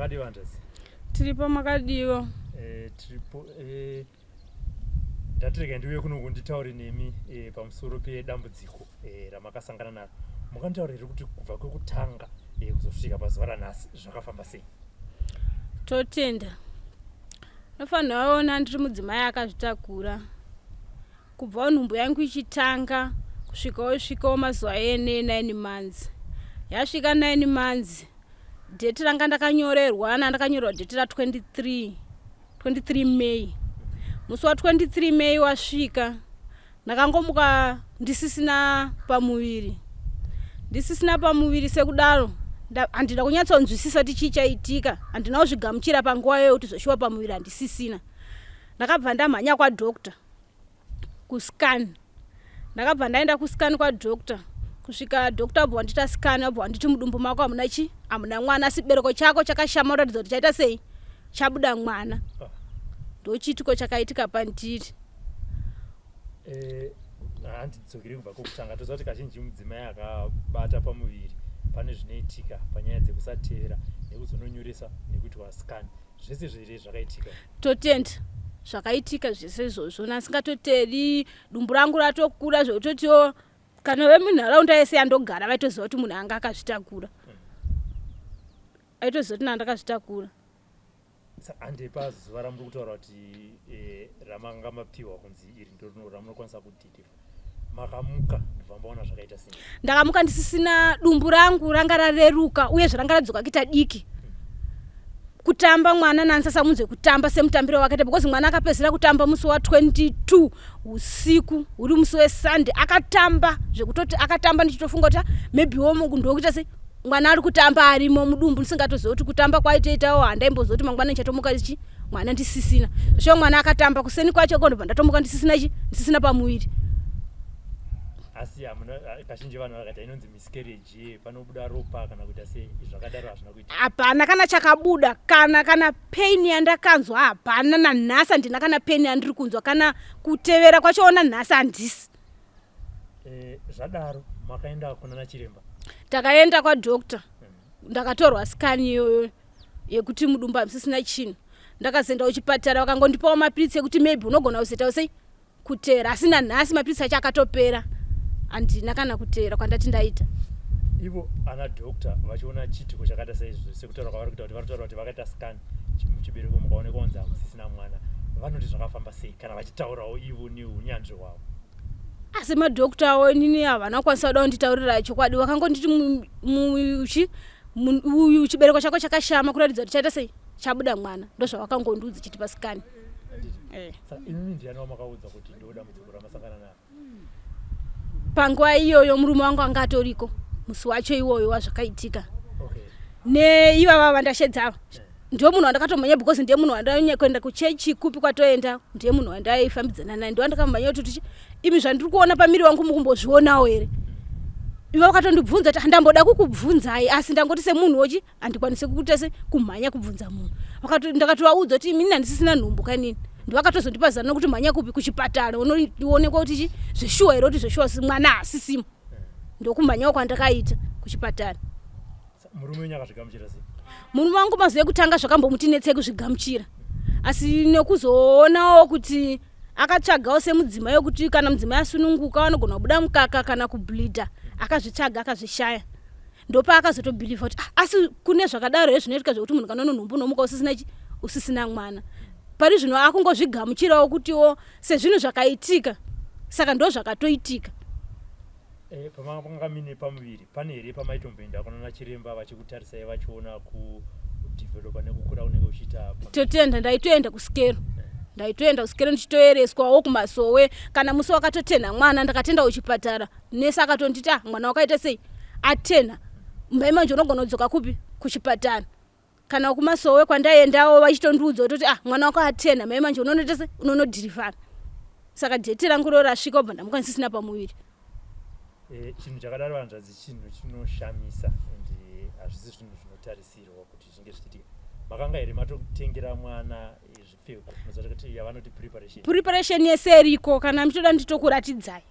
makadiwa ndasi. Tiripo makadiwa. Tiripo ndatirega ndiwe kuno kunditaure nemi pamusoro pedambudziko ramakasangana naro. Mukantaurira kuti kubva kwekutanga kuzosvika pazuva ranhasi zvakafamba sei? Totenda. Nofanira waona ndiri mudzimai akazvitakura. Kubva nhumbu yangu ichitanga kusvikawo mazuva ene 9 months. Yasvika 9 months. Date ranga ndakanyorerwa ndakanyorerwa date ra 23 May. Musi wa 23 May wasvika. Ndakangomuka ndisisina pamuviri. Ndisisina pamuviri sekudaro. Handina kunyatsonzwisisa kuti chichaitika. Handina kuzvigamuchira panguva iyoyo kuti zvoshuwa pamuviri handisisina. Ndakabva ndamhanya kwadhokta kuscan. Ndakabva ndaenda kuscan kwadhokta. Kusvika dhokta abva wandita scan abva wanditi mudumbu mako hamuna chi? Hamuna mwana, asi chibereko chako chakashama kuratidza kuti chaita sei? Chabuda mwana. Ndochitiko chakaitika pandiri. Handidzokeri kubva kwekutanga. Toziva kuti kazhinji mudzimai akabata pamuviri pane zvinoitika panyaya dzekusatevera nekuzononyoresa nekuitwa scan. Zvese zviri zvakaitika. Totenda. Zvakaitika zvese izvozvo nasingatoteri. Dumbu rangu ratokura zvokutotiwo kana vemunharaunda yese yandogara vaitoziva kuti munhu anga akazvitakura. Aitoziva kuti ndakazvitakura. Hande pazuva ramuri kutaura kuti ramanga mapiwa kunzi iri ndiro ramunokwanisa kudhidhira. Makamuka ndibva maona zvakaita sei? Ndakamuka ndisisina, dumbu rangu ranga rareruka uye zvaranga radzoka kuita diki. Kutamba mwana nansasa munze kutamba semutambiro wakaita because mwana akapedzera kutamba musi wa 22 usiku uri musi weSunday akatamba zvekutoti akatamba ndichitofunga kuti maybe womungu ndokuita sei mwana ari kutamba arimo mudumbu ndisingatoziva kuti kutamba kwaitoitawo handaimbozoti mangwana ndichatomuka ichi mwana ndisisina. Zvino mwana akatamba kuseni kwacho kondobva ndatomuka ndisisina pamuviri. Asi kazhinji vanhu vakaita inonzi miscarriage panobuda ropa kana kuita sei zvakadaro hazvina kuita? Hapana kana chakabuda kana pain yandakanzwa hapana nanhasi handina kana pain yandiri kunzwa kana kutevera kwachoona nhasi handisi. Zvadaro makaenda kunana chiremba? Takaenda kwadhokta. Ndakatorwa scan iyoyo yekuti mudumbu hamusisina chinhu. Ndakazoenda kuchipatara vakangondipawo mapiritsi ekuti maybe unogona kuzoitawo sei kutera, asi nanhasi mapiritsi acho akatopera. Handina kana kutera kwandati ndaita. Ivo ana dhokta vachiona chitiko chakaita saizvo sekutaura kwavari kuita kuti varitaura kuti vakaita scan muchibereko mukaonekwa kunzi hamusisina mwana, vanoti zvakafamba sei kana vachitaurawo ivo neunyanzvi hwavo? Asi madhokta awo inini havana kukwanisa kuda kunditaurira chokwadi. Vakangonditi uyu chibereko chako chakashama kuratidza kuti chaita sei chabuda mwana. Ndozvavakangondiudza chiti pasikani. Inini ndiani wamakaudza kuti ndodambudziko ramasangana naro? Panguva iyoyo murume wangu anga atoriko musi wacho iwoyo wazvakaitika. Neivava vandashedzava ndiwo munhu wandakatomhanya because ndiye munhu wandakuenda kuchechi kupi kwatoenda ndiye munhu wandaifambidzana naye. Ndiwo wandakamhanya kuti imi zvandiri kuona pamiri wangu mukumbozvionawo here. Ivo vakatondibvunza kuti handamboda kukubvunzai asi ndangoti semunhu wochi handikwanisi kukutese kumhanya kubvunza munhu. Ndakatovaudza kuti inini handisisina nhumbu kanini. Ndivakatozondipa zano kuti mhanya kupi kuchipatara unoonekwa kuti zveshuwa here kuti zveshuwa mwana hasisimo. Ndokumhanyawo kwandakaita kuchipatara. Murume wenyu akazvigamuchira sei? Murume wangu mazuva ekutanga zvakambomutinetsei kuzvigamuchira. Asi nekuzoonawo kuti akatsvagawo semudzimai yokuti kana mudzimai asununguka anogona kubuda mukaka kana kubhilidha akazvitsvaga akazvishaya. Ndopa akazotobhilivha kuti asi kune zvakadaro zvinoitika zvokuti munhu kana nhumbu nomuka usisina mwana. Pari zvino akungozvigamuchirawo kutiwo sezvinhu zvakaitika saka ndo zvakatoitika. Pamanga mine pamuviri pane here pamaitomboenda kunana chiremba vachikutarisai vachiona kudevelopa nekukura unenge uchiita? Totenda ndaitoenda kusikero. Ndaitoenda kusikero ndichitoereswawo kumasowe kana musi wakatotenha mwana ndakatenda kuchipatara. Nesi akatonditi mwana wakaita sei? Atenha. Mbai manje unogona kudzoka kupi? Kuchipatara. Kana kumasowe kwandaendawo vachitondiudza kuti mwana wako atenha mai manje unonoita sei? Unonodhirivhana. Saka date rangu rasvika ubva ndamuka ndisisina pamuviri. Chinhu chakadaro hanzvadzi chinhu chinoshamisa ende hazvisi zvinhu zvinotarisirwa kuti zvinge zvichiitika. Makanga here matotengera mwana zvipfeko muzoita kuti yavanoti preparation yese iriko kana muchitoda nditokuratidzai.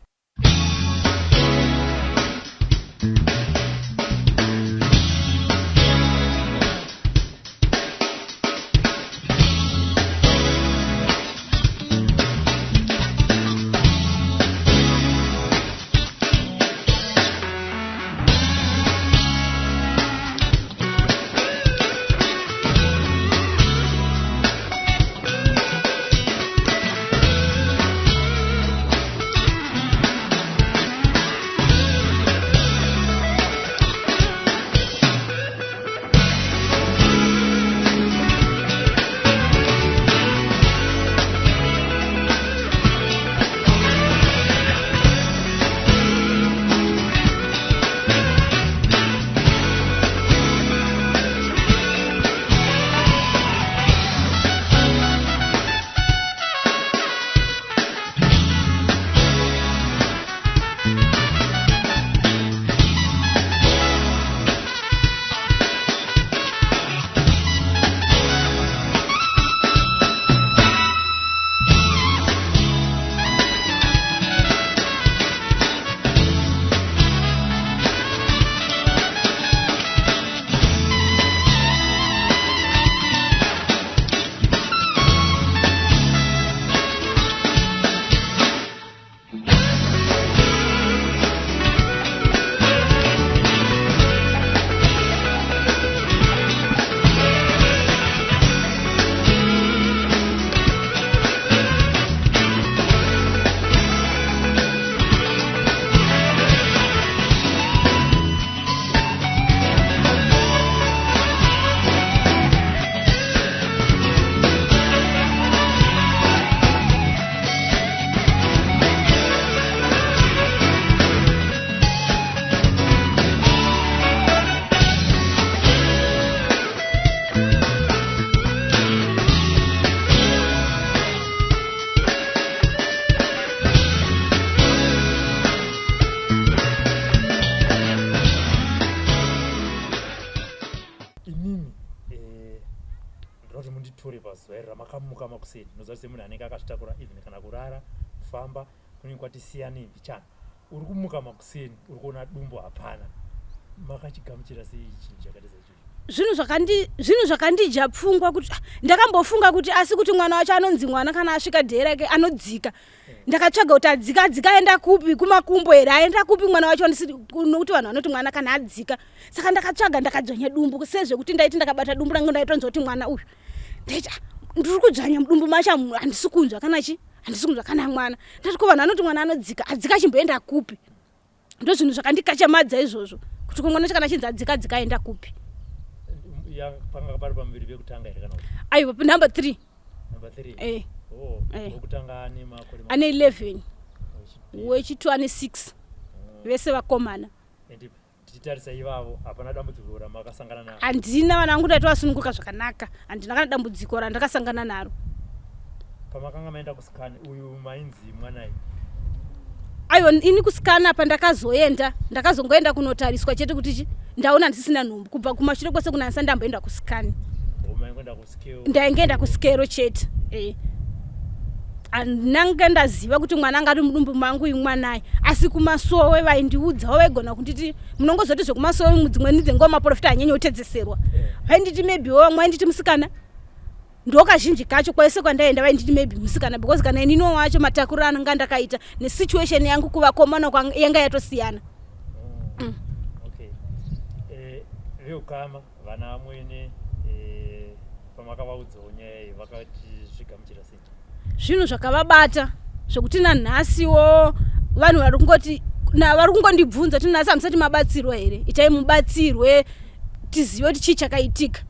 wakamuka makuseni noziva kuti semunhu anenge akazvitakura even kana kurara kufamba kunenge kwatisiyani mbichana uri kumuka makuseni uri kuona dumbo hapana makachigamuchira sei chinhu chakaita saichocho zvinhu zvakandija pfungwa kuti ndakambofunga kuti asi kuti mwana wacho anonzi mwana kana asvika dhera yake anodzika ndakatsvaga kuti adzika aenda kupi kumakumbo here aenda kupi mwana wacho nokuti vanhu vanoti mwana kana adzika saka ndakatsvaga ndakadzvanya dumbu sezvekuti ndaiti ndakabata dumbu rangu ndaitonzwa kuti mwana uyu ndaiti ndiri kudzvanya mudumbu macho handisi kunzwa kana mwana ndati ko vanhu vanoti mwana anodzika adzika achimboenda kupi ndo zvinhu zvakandikachamadza izvozvo kuti mwana wacho kana achinzi adzika aenda kupi panga pari pamuviri pekutanga here kana aiwa number 3 wokutanga ane makore ane 11 wechitu ane 6 vese vakomana tichitarisa ivavo hapana dambudziko ramakasangana naro handina vana vangu ndaiti vasununguka zvakanaka handina kana dambudziko randakasangana naro pamakanga maenda kusikani uyu mainzi mwanai aiwa ini kusikana apa ndakazongoenda kunotariswa chete kuti ndaona ndisisina nhumbu kubva kumashure kwese kunanisa ndamboenda kusikani ndaingeenda kusikero chete handinanga ndaziva kuti mwana anga ari mudumbu mangu imwanai asi kumasowe vaindiudza vaigona kunditi munongozoti zvekumasowe dzimweni dzenguva maprofita anyanya kutedzeserwa vainditi maybe mwainditi musikana ndokazhinji kacho kwaise kwandaenda vainditi maybe musikana because kana inino wacho matakuro ananga ndakaita nesituation yangu kuvakomana yanga yatosiyana veukama vana mwene pamakavaudzawo nyaya iyi vakatizvigamuchira sei zvinhu zvakavabata zvokuti nanhasiwo vanhu vari kungondibvunza kuti nhasi hamusati mabatsirwa here itai mubatsirwe tizive kuti chii chakaitika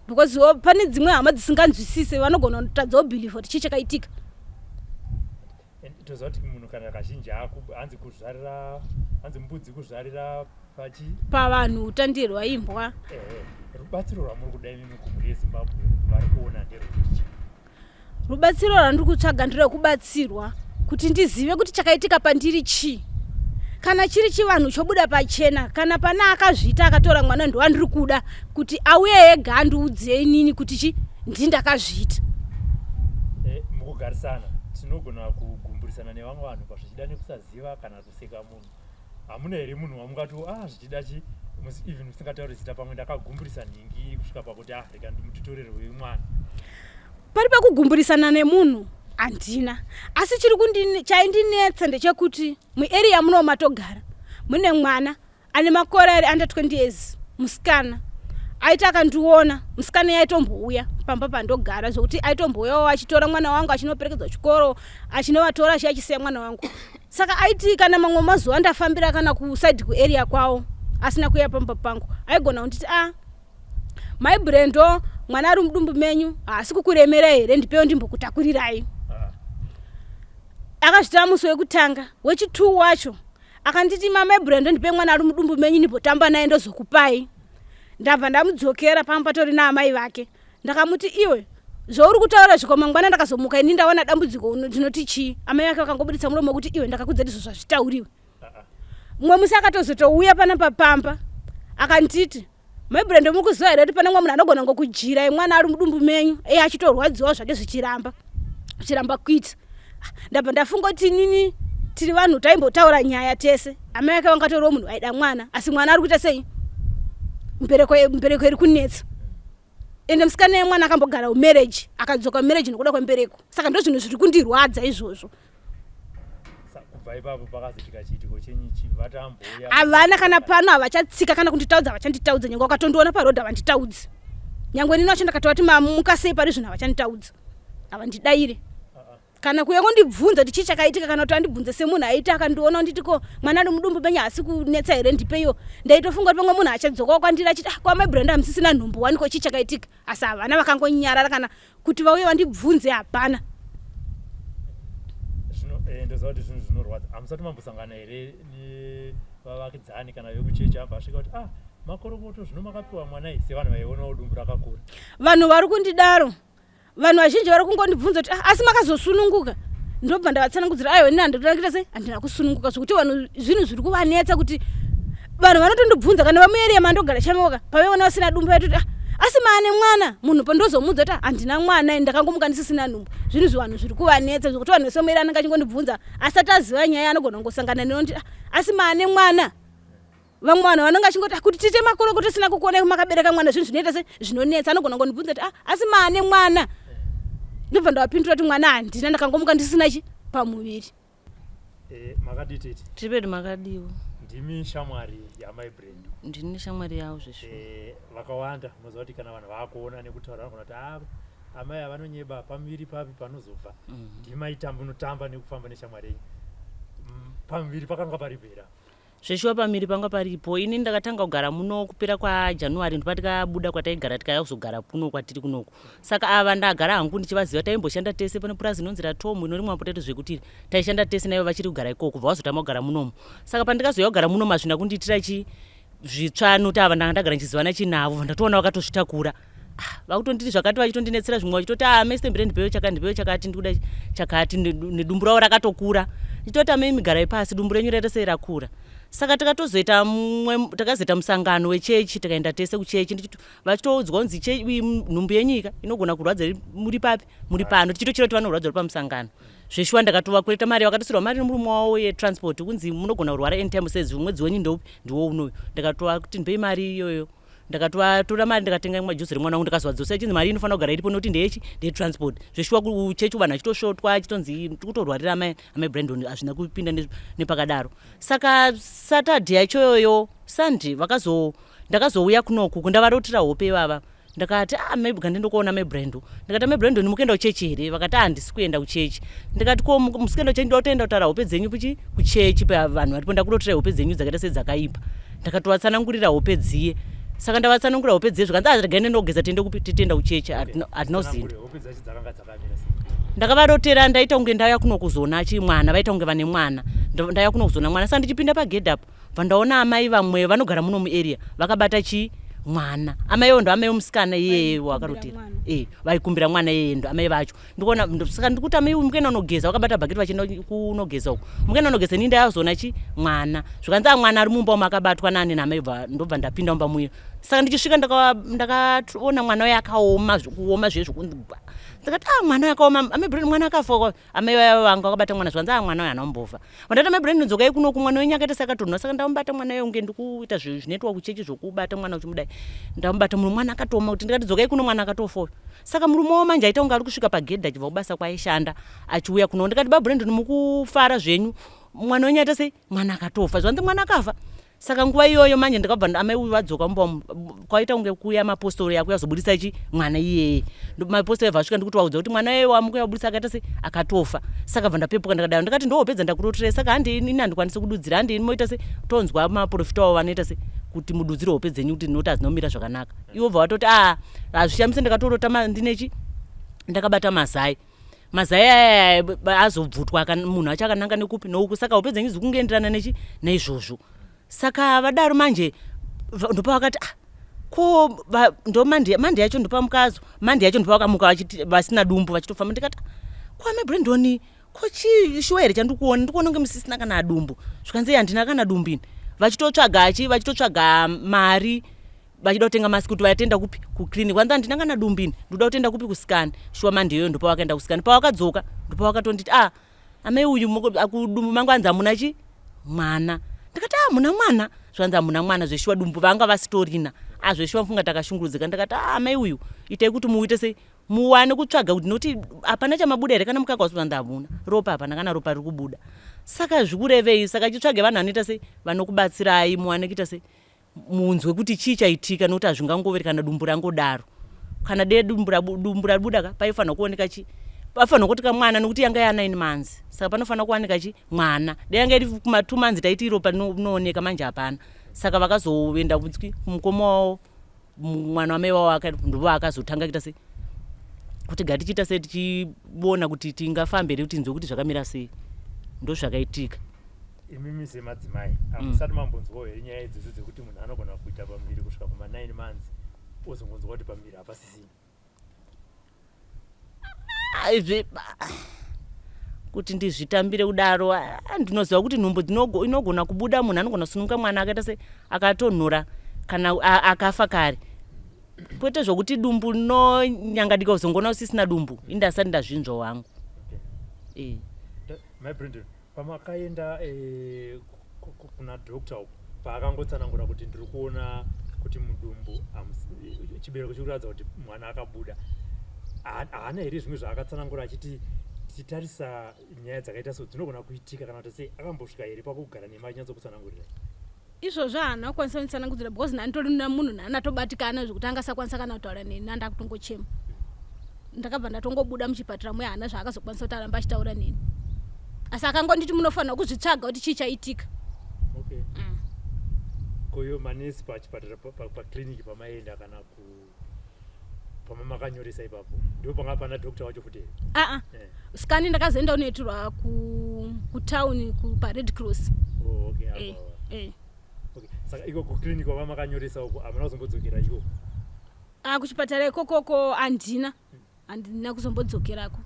because pane dzimwe hama dzisinganzwisise vanogona kutadzawo bhilivha kuti chii chakaitika toziva kuti munhu kana kazhinji hanzi mbudzi kuzvarira pavanhu utandirwa imbwa rubatsiro rwamuri kudai nini kumhuri yezimbabwe vari kuona nderekuti rubatsiro rwandiri kutsvaga nderekubatsirwa kuti ndizive kuti chakaitika pandiri chii kana chiri chivanhu chobuda pachena kana pana akazviita akatora mwana ndowandiri kuda kuti auye ega andiudzei nini kuti chi ndindakazviita mukugarisana tinogona kugumburisana nevamwe vanhu pazvichida nekusaziva kana kuseka munhu hamuna here munhu wamungati zvichida chi even musingatauri zita pamwe ndakagumburisa nhingi kusvika pakuti rega ndimututorere uyu mwana pari pakugumburisana nemunhu handina asi chaindinetsa ndechekuti muarea muno matogara mune mwana ane makore ari under 20 years musikana aita akandiona musikana yaitombouya pamba pandogara zvokuti aitombouyawo achitora mwana wangu achinoperekedzwa chikoro achinovatora achisiya mwana wangu saka aiti kana mamwe mazuva ndafambira kana kusaidi kuarea kwavo asina kuya pamba pangu aigona kunditi my brendo mwana ari mudumbu menyu haasi kukuremera here ndipewo ndimbokutakurirai akazvitava musi wekutanga wechi2 wacho akanditi my brendo ndipe mwana ari mudumbu menyu ndimbotamba naye ndozokupai ndabva ndamudzokera pamba patori naamai vake ndakamuti iwe zvauri kutaura zviko mangwana ndakazomuka ini ndaona dambudziko ndinoti chii amai vake vakangobuditsa muromo wekuti iwe ndakakudza ndizvo zvazvitauriwe mumwe musi akatozotouya pana papamba akanditi maibrendo muri kuziva here kuti pane mwe munhu anogona ngokujira mwana ari mudumbu menyu achitorwadziwawo zvake zvichiramba kuita ndabva ndafunga kuti nini tiri vanhu taimbotaura nyaya tese amai vake vangatoriwo munhu aida mwana asi mwana ari kuita sei mbereko iri kunetsa ende musikana yemwana akambogara umarriage akadzoka marriage nokuda kwembereko saka ndo zvinhu zviri kundirwadza izvozvo havana kana pano havachatsika kana kunditaudza havachanditaudza nyange wakatondiona parodhi havanditaudzi nyange nini wacho ndakataura kuti mamukasei pari zvinhu havachanditaudza havandidaire kana kuya kundibvunza kuti chii chakaitika kana kuti andibvunze semunhu aita akandiona kunditiko mwana ari mudumbu menyu haasi kunetsa here ndipeyo ndaitofunga kuti pamwe munhu achadzokawo kwandiri achiti kwamaibrenda hamusisina nhumbu waniko chii chakaitika asi havana vakangonyarara kana kuti vauye vandibvunze hapana ndoziva kuti zvinhu zvinorwadza hamusati mambosangana here nevavakidzani kana vekuchechi abva asvika kuti makorokoto zvino makapiwa mwanai sevanhu vaionawo dumbu rakakura vanhu vari kundidaro vanhu vazhinji vari kungondibvunza kuti asi makazosununguka ndobva ndavatsanangudzira aiwa ini handinoita sei handina kusununguka zvokuti vanhu zvinhu zviri kuvanetsa kuti vanhu vanotondibvunza kana vamueria mandogara chamoka pavaona vasina dumbu vaitoti asi maane mwana munhu pandozomudza kuti handina mwana ndakangomuka ndisisina nhumbu. Zvinhu zvivanhu zviri kuvanetsa zvokuti vanhu vese muiri anenge achingondibvunza asati aziva nyaya anogona kungosangana neno asi maane mwana. Vamwe vanhu vanenge achingoti kuti tite makuru kuti tisina kukuonai makabereka mwana zvinhu zvinoita se zvinonetsa anogona kundibvunza kuti asi maane mwana. Ndibva ndavapindura kuti mwana handina ndakangomuka ndisisina chi pamuviri. Makaditete Tibedi makadiwo. ndimi shamwari yamai Brenda. Ndini shamwari yawo zvesvo. Vakawanda munoziva kuti kana vanhu vakuona nekutaura vanogona kuti amai avanonyeba pamuviri papi panozobva ndimaitambo unotamba nekufamba neshamwari yenyu. Pamuviri pakanga paripera Zveshuwa pamiri panga paripo. Ini ndakatanga kugara muno kupera kwaJanuary ndipo tikabuda kwataigara tikazogara kuno kwatiri kunoko. Saka ava ndagara hangu ndichivaziva taimboshanda tese pane purazi inonzi raTomu inorimwa potato zvekuti taishanda tese naivo vachiri kugara ikoko kubva vazotama kugara munomu. Saka pandikazouya kugara muno mazvina kundiitira zvitsva noti ava ndanga ndagara ndichizivana chinavo ndatoona vakatozvitakura. Vakutonditi zvakati vachitondinetsera zvimwe vachitoti Mr. Brenda ndipewo chakati ndikuda chakati nedumbu ravo rakatokura. Ndichitoti amai migarai pasi dumbu renyu raita sei rakura. Saka takazoita musangano wechechi tikaenda tese kuchechi vachitoudzwa kunzi nhumbu yenyika inogona kurwadza muri papi muri pano tichitochiroti vanorwadza uri pamusangano. Zveshuwa ndakatova kuita mari vakatisirwa mari nemurume wavo yetransport kunzi munogona kurwara anytime sezi mwedzi wenyu ndiwo unoyu. Ndakatova kuti ndipei mari iyoyo. Ndakatotora mari ndikatenga majuzi remwana wangu ndikazovadzosa chinzi mari inofanira kugara iripo noti ndeyetransport. Zveshuwa kuchechi vanhu vachitoshotwa chitonzi tikutorwarira amai Brandon hazvina kupinda nepakadaro. Saka Saturday yachoyoyo Sunday ndakazouya kunoku kundavarotera hope vava. Ndakati ngandindokuona amai Brandon. Ndikati amai Brandon mukuenda kuchechi here? Vakati handisi kuenda kuchechi. Ndikati ko musikuenda kuchechi ndotoenda kutaura hope dzenyu kuchechi pavanhu varipo ndakurotera hope dzenyu dzakaita sedzakaipa. Ndakatovatsanangurira hope dziye. Saka ndavatsanangura hope dziye zvikanzi regai ndogeza titenda kuchechi hatina uzinda. Ndakavarotera ndaita kunge ndauya kuno kuzona mwana vaita kunge vane mwana ndauya kuno kuzona mwana. Saka ndichipinda pagedhe apo vandaona amai vamwe vanogara muno muarea vakabata mwana. Amaiwo ndo amai musikana iyeye wakarotera vaikumbira mwana iyeye ndo amai vacho. Ndikuona saka ndikuti amai mukaenda unogeza vakabata bhaketi vachienda kunogeza uko mukaenda unogeza ninda yazona mwana zvikanzi mwana ari mumba umo akabatwa nani namai ndobva ndapinda mumba muyo. Saka ndichisvika ndakaona mwana uyo akaoma kuoma zvezvokunzi ndakati mwana akaoma amai Brandon mwana akafa. Amai vanga vakabata mwana zvikanzi mwana uyo hanombofa. Vandati amai Brandon dzokai kuno kumwana wenyu akaita sakatonhwa. Saka ndamubata mwana uyo unge ndikuita zvinoitwa kuchechi zvokubata mwana uchimudai. Ndamubata murume mwana akatoma kuti ndikati dzokai kuno mwana akatofa. Saka murume wavo manje aita kunge ari kusvika pagedhe achibva kubasa kwaishanda achiuya kuno. Ndikati Brandon mukufara zvenyu mwana wenyu aita sei? Mwana akatofa. Zvanzi mwana akafa. Saka nguva iyoyo manje ndikabva amai vadzoka mumba kwaita kunge kuya mapostori akuya zobudisa mwana iyeye. Mapostori vasvika ndikuti vaudza kuti mwana iyeye wamukuya kubudisa akaita sei? Akatofa. Saka bva ndapepuka ndikadaro ndikati ndopedza ndakuroterei. Saka handini handikwanisi kududzira handini moita sei tonzwa maprofita wavo vanoita sei kuti mududzire hope dzenyu kuti noti hadzinomira zvakanaka. Ivo bva vatoti hazvishamisi ndikatorota ndakabata mazai aya azobvutwa munhu achakananga nekupi nouku. Saka hope dzenyu zikungoenderana naizvozvo. Saka vadaro manje ndopa vakati ko ndo mande yacho ndopa mukazo mande yacho ndopa vakamuka vasina dumbu vachitofamba. Ndikati ko amai Brandon ko shuwa here chandikuona ndikuona kunge musisina kana dumbu. Zvikanzi handina kana dumbini. Vachitotsvaga mari vachida kutenga masiki kuti vaitenda kupi kuclinic. Kwanza handina kana dumbini ndoda kutenda kupi kusikani. Shuwa mande iyoyo ndopa vakaenda kusikani. Pavakadzoka ndopa vakatonditi amai uyu kudumbu mangu hanzi hamuna mwana. Ndikati muna mwana. Zvanzi hamuna mwana. Zveshuwa dumbu vanga vasitorina. Zveshuwa mfunga takashungurudzika. Ndikati amai uyu itai kuti muite sei muwane kutsvaga kuti noti hapana chamabuda here kana mukaka usvanzi hamuna ropa hapana kana ropa riri kubuda. Saka zvikurevei. Saka chitsvage vanhu vanoita sei vanokubatsirai muwane kuita sei munzwe kuti chii chaitika nokuti hazvingangoveri kana dumbu rangodaro. Kana dumbu rabuda paifanira kuoneka pafanira kuti kamwana nokuti yanga ya9 months. Saka panofanira kuwanika mwana yanga iri kuma2 months taiti ropa rinooneka manje hapana. Saka vakazoenda kumukoma wavo mwana wamai wavo ndivo akazotanga kuita sei kuti gatichiita sei tichiona kuti tingafambe here kuti tinzwe kuti zvakamira sei. Ndo zvakaitika. Imimi semadzimai hamusati mambonzwawo here nyaya idzodzo dzekuti munhu anogona kuita pamuviri kusvika kuma9 months ozongonzwa kuti pamuviri hapasisina? Kuti ndizvitambire kudaro ndinoziva kuti nhumbu inogona kubuda munhu anogona kusununguka mwana akaita sei akatonhora kana akafa kare. kwete zvokuti dumbu nonyangadika kuzongona usisina dumbu indasati ndazvinzwa wangu. My Brendan, pamakaenda kuna doctor paakangotsanangura kuti ndiri kuona kuti mudumbu chibereko chiri kuratidza kuti mwana akabuda, haana here zvimwe zvaakatsanangura achiti tichitarisa nyaya dzakaita so dzinogona kuitika kana kuti sei akambosvika here pakugara nemi achinyatsokutsanangurira? Izvozvo haana kukwanisa kunditsanangurira because nanitori namunhu naanatobatikana zvokuti angasakwanisa kana kutaura neni, nandakutongochema. Ndakabva ndatongobuda muchipatara mwe haana zvaakazokwanisa kuti aramba achitaura neni. Asi akangonditi munofanira kuzvitsvaga kuti chii chaitika. Okay. Koyo manesi pachipatara pakliniki pamaenda kana pamakanyoresa ipapo ndipo panga pana doctor wacho futi? Skani ndakazoenda unoitirwa kutauni paRed Cross. Okay. Okay. Saka iko kukliniki pamakanyoresa uko amuna kuzombodzokera iko? Kuchipatara ikokoko handina kuzombodzokerako.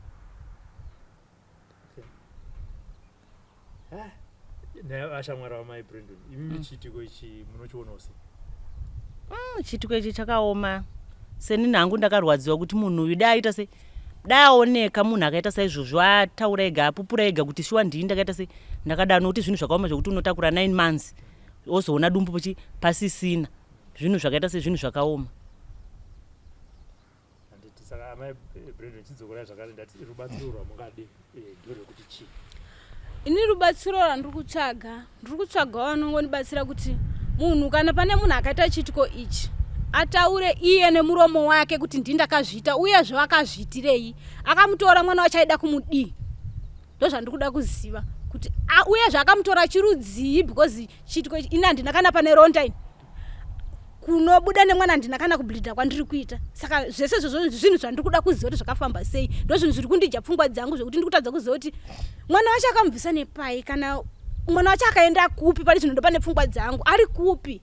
Ashamwara wamai Brendan, imi chitiko ichi munochionawo sei? Chitiko ichi chakaoma. Seni nangu ndakarwadziwa kuti munhu uyu daaita sei, daaoneka munhu akaita saizvozvo ataura ega apupura ega kuti shuwa ndini ndakaita sei, ndakada nokuti zvinhu zvakaoma zvokuti unotakura 9 months wozoona dumbu pasisina. Zvinhu zvakaita sezvinhu zvakaoma. Handiti saka amai Brendan chidzokera zvakare ndati rubatsiro rwamungade nderwekuti chii? Ini rubatsiro rwandiri kutsvaga vanongondibatsira kuti munhu kana pane munhu akaita chitiko ichi ataure iye nemuromo wake kuti ndindakazviita uye zvakazviitirei, akamutora mwana wacho aida kumudii. Ndo zvandiri kuda kuziva kuti uye zvakamutora chirudzii because chitiko ichi ini handina kana pane ronda ini kunobuda nemwana handina kana kublinda kwandiri kuita. Saka zvese izvozvo zvinhu zvandiri kuda kuziva kuti zvakafamba sei, ndo zvinhu zviri kundidya pfungwa dzangu zvokuti ndiri kutadza kuziva kuti mwana wacho akamubvisa nepai kana mwana wacho akaenda kupi, pari zvinondo pane pfungwa dzangu ari kupi.